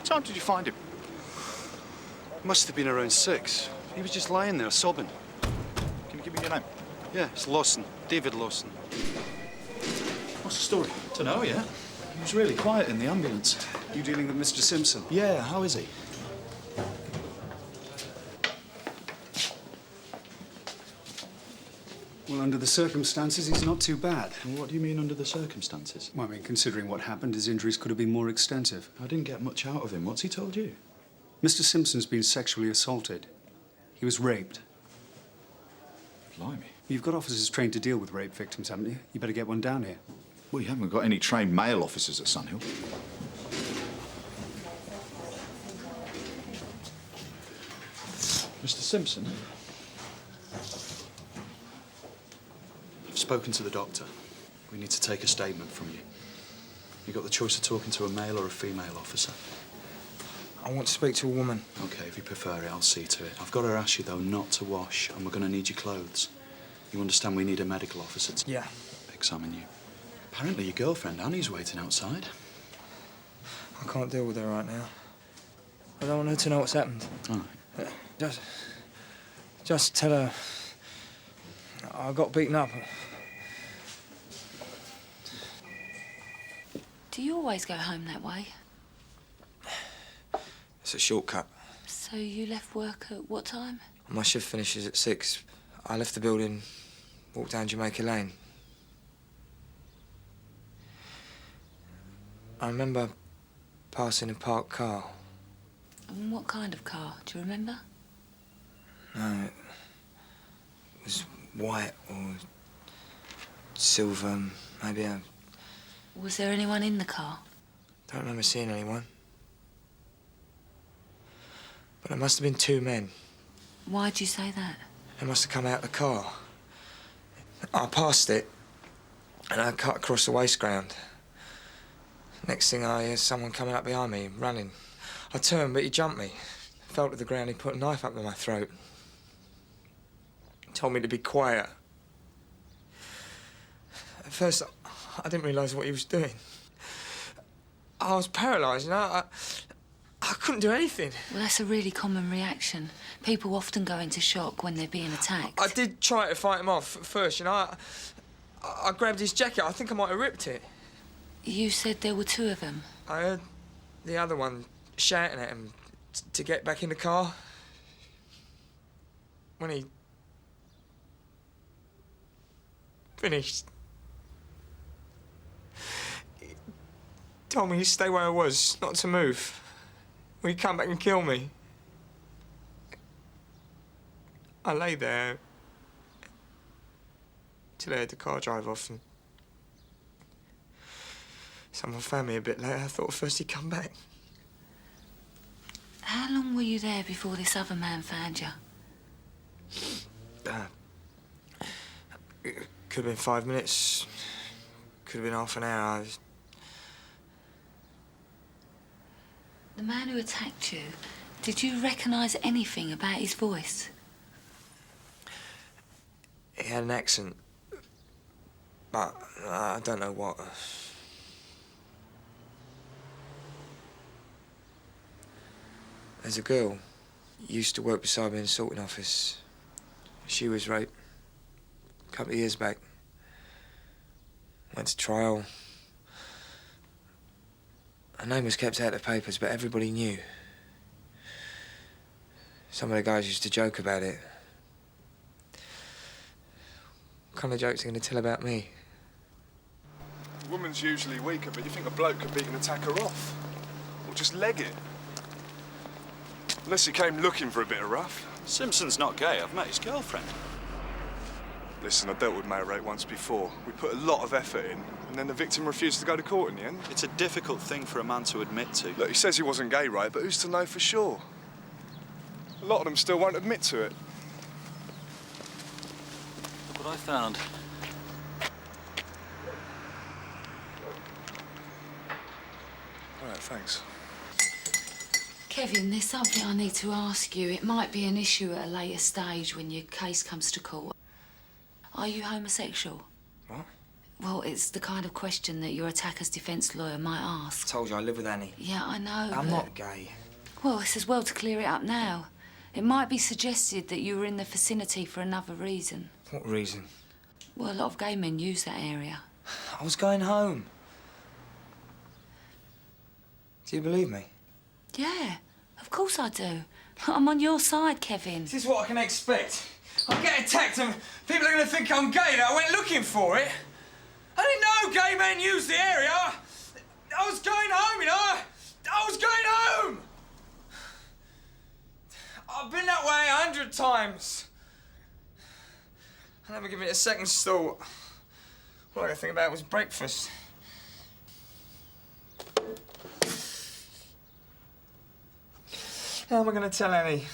time did you find him? Must have been around 6. He was just lying there, sobbing. Can you give me your name? Yeah, it's Lawson. David Lawson. What's the story? Don't know yet. He was really quiet in the ambulance. You dealing with Mr. Simpson? Yeah, how is he? Well, under the circumstances, he's not too bad. Well, what do you mean under the circumstances? Well, I mean, considering what happened, his injuries could have been more extensive. I didn't get much out of him. What's he told you? Mr. Simpson's been sexually assaulted. He was raped. Blimey. You've got officers trained to deal with rape victims, haven't you? You better get one down here. Well, you haven't got any trained male officers at Sunhill. Mr. Simpson? I've spoken to the doctor. We need to take a statement from you. You've got the choice of talking to a male or a female officer. I want to speak to a woman. OK, if you prefer it, I'll see to it. I've got to ask you, though, not to wash, and we're going to need your clothes. You understand we need a medical officer to Yeah. examine you. Apparently your girlfriend, Annie's waiting outside. I can't deal with her right now. I don't want her to know what's happened. All right. Just tell her I got beaten up. Do you always go home that way? It's a shortcut. So you left work at what time? My shift finishes at 6. I left the building, walked down Jamaica Lane. I remember passing a parked car. And what kind of car? Do you remember? No, it was white or silver, maybe. I Was there anyone in the car? don't remember seeing anyone. But there must have been 2 men. Why'd you say that? They must have come out of the car. I passed it, and I cut across the waste ground. Next thing I hear someone coming up behind me, running. I turned, but he jumped me. Fell to the ground, he put a knife up to my throat. Told me to be quiet. At first, I didn't realise what he was doing. I was paralysed, you know? I couldn't do anything. Well, that's a really common reaction. People often go into shock when they're being attacked. I did try to fight him off at first, you know? I grabbed his jacket. I think I might have ripped it. You said there were 2 of them. I heard the other one shouting at him to get back in the car. When he finished, he told me to stay where I was, not to move. Or he'd come back and kill me. I lay there till I heard the car drive off, and someone found me a bit later. I thought first he'd come back. How long were you there before this other man found you? It could have been 5 minutes. Could have been half an hour. The man who attacked you, did you recognise anything about his voice? He had an accent, but I don't know what. There's a girl used to work beside me in the sorting office. She was raped a couple of years back. Went to trial. Her name was kept out of the papers, but everybody knew. Some of the guys used to joke about it. What kind of jokes are you going to tell about me? The woman's usually weaker, but you think a bloke could beat an attacker off? Or just leg it? Unless he came looking for a bit of rough. Simpson's not gay. I've met his girlfriend. Listen, I dealt with male rape once before. We put a lot of effort in, and then the victim refused to go to court in the end. It's a difficult thing for a man to admit to. Look, he says he wasn't gay, right? But who's to know for sure? A lot of them still won't admit to it. Look what I found. All right, thanks. Kevin, there's something I need to ask you. It might be an issue at a later stage when your case comes to court. Are you homosexual? What? Well, it's the kind of question that your attacker's defence lawyer might ask. Told you I live with Annie. Yeah, I know. I'm but- not gay. Well, it's as well to clear it up now. It might be suggested that you were in the vicinity for another reason. What reason? Well, a lot of gay men use that area. I was going home. Do you believe me? Yeah, of course I do. I'm on your side, Kevin. Is this what I can expect? I'll get attacked and people are going to think I'm gay, that I went looking for it. I didn't know gay men used the area. I was going home, you know. I was going home. I've been that way 100 times. I never give it a second's thought. All I could think about was breakfast. How am I going to tell Annie?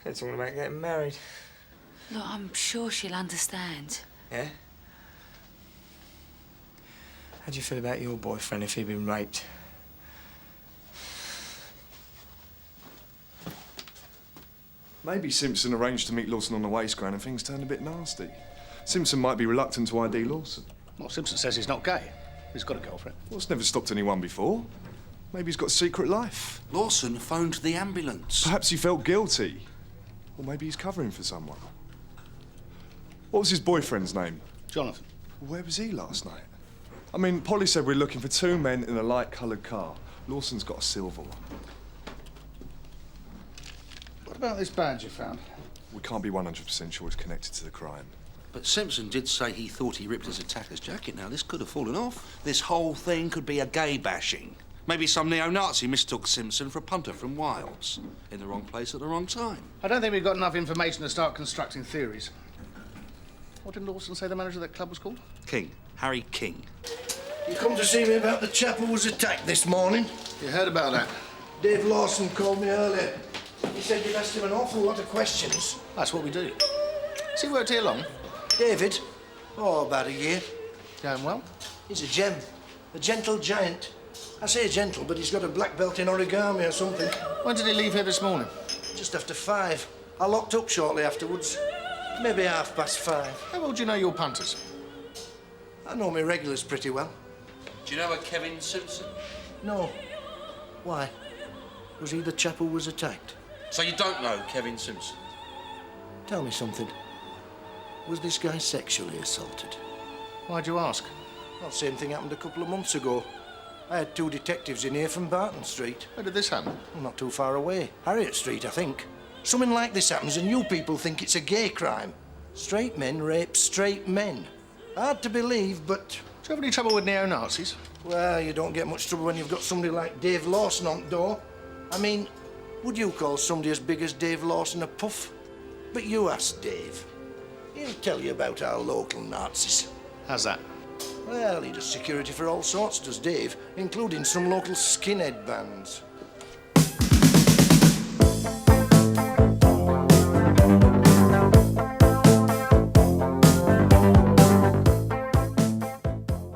They're talking about getting married. Look, I'm sure she'll understand. Yeah? How do you feel about your boyfriend if he'd been raped? Maybe Simpson arranged to meet Lawson on the waste ground and things turned a bit nasty. Simpson might be reluctant to ID Lawson. Well, Simpson says he's not gay. He's got a girlfriend. Well, it's never stopped anyone before. Maybe he's got a secret life. Lawson phoned the ambulance. Perhaps he felt guilty. Or maybe he's covering for someone. What was his boyfriend's name? Jonathan. Where was he last night? I mean, Polly said we're looking for 2 men in a light-coloured car. Lawson's got a silver one. What about this badge you found? We can't be 100% sure it's connected to the crime. But Simpson did say he thought he ripped his attacker's jacket. Now, this could have fallen off. This whole thing could be a gay bashing. Maybe some neo-Nazi mistook Simpson for a punter from Wilds. In the wrong place at the wrong time. I don't think we've got enough information to start constructing theories. What did Lawson say the manager of that club was called? King. Harry King. You come to see me about the chap who was attacked this morning? You heard about that? Dave Lawson called me earlier. He said you'd asked him an awful lot of questions. That's what we do. Has he worked here long? David? Oh, about a year. Going well? He's a gem. A gentle giant. I say gentle, but he's got a black belt in origami or something. When did he leave here this morning? Just after 5. I locked up shortly afterwards. Maybe 5:30. How well do you know your punters? I know my regulars pretty well. Do you know a Kevin Simpson? No. Why? Was he the chap who was attacked? So you don't know Kevin Simpson? Tell me something. Was this guy sexually assaulted? Why'd you ask? Well, same thing happened a couple of months ago. I had 2 detectives in here from Barton Street. Where did this happen? Well, not too far away. Harriet Street, I think. Something like this happens and you people think it's a gay crime. Straight men rape straight men. Hard to believe, but... Do you have any trouble with neo-Nazis? Well, you don't get much trouble when you've got somebody like Dave Lawson on the door. I mean, would you call somebody as big as Dave Lawson a puff? But you ask Dave. He'll tell you about our local Nazis. How's that? Well, he does security for all sorts, does Dave, including some local skinhead bands.